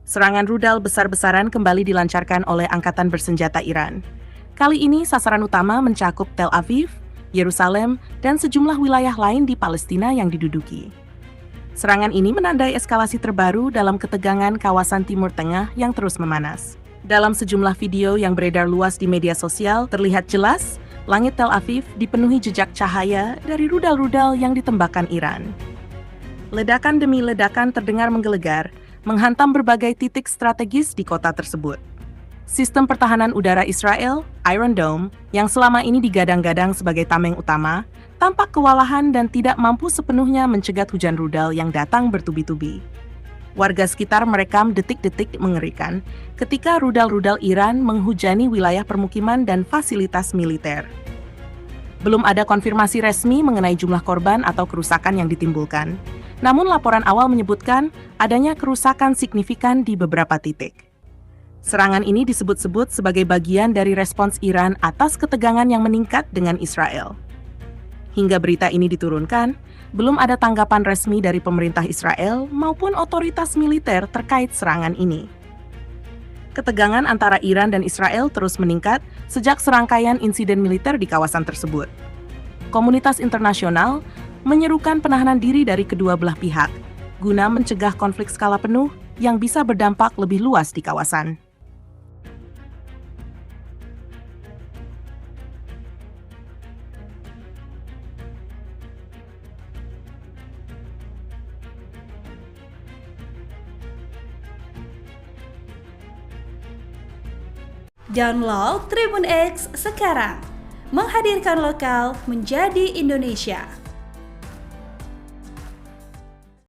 Serangan rudal besar-besaran kembali dilancarkan oleh Angkatan Bersenjata Iran. Kali ini sasaran utama mencakup Tel Aviv, Yerusalem, dan sejumlah wilayah lain di Palestina yang diduduki. Serangan ini menandai eskalasi terbaru dalam ketegangan kawasan Timur Tengah yang terus memanas. Dalam sejumlah video yang beredar luas di media sosial, terlihat jelas langit Tel Aviv dipenuhi jejak cahaya dari rudal-rudal yang ditembakkan Iran. Ledakan demi ledakan terdengar menggelegar, menghantam berbagai titik strategis di kota tersebut. Sistem pertahanan udara Israel, Iron Dome, yang selama ini digadang-gadang sebagai tameng utama, tampak kewalahan dan tidak mampu sepenuhnya mencegat hujan rudal yang datang bertubi-tubi. Warga sekitar merekam detik-detik mengerikan ketika rudal-rudal Iran menghujani wilayah permukiman dan fasilitas militer. Belum ada konfirmasi resmi mengenai jumlah korban atau kerusakan yang ditimbulkan. Namun laporan awal menyebutkan adanya kerusakan signifikan di beberapa titik. Serangan ini disebut-sebut sebagai bagian dari respons Iran atas ketegangan yang meningkat dengan Israel. Hingga berita ini diturunkan, belum ada tanggapan resmi dari pemerintah Israel maupun otoritas militer terkait serangan ini. Ketegangan antara Iran dan Israel terus meningkat sejak serangkaian insiden militer di kawasan tersebut. Komunitas internasional menyerukan penahanan diri dari kedua belah pihak, guna mencegah konflik skala penuh yang bisa berdampak lebih luas di kawasan. Download Tribun X sekarang, menghadirkan lokal menjadi Indonesia.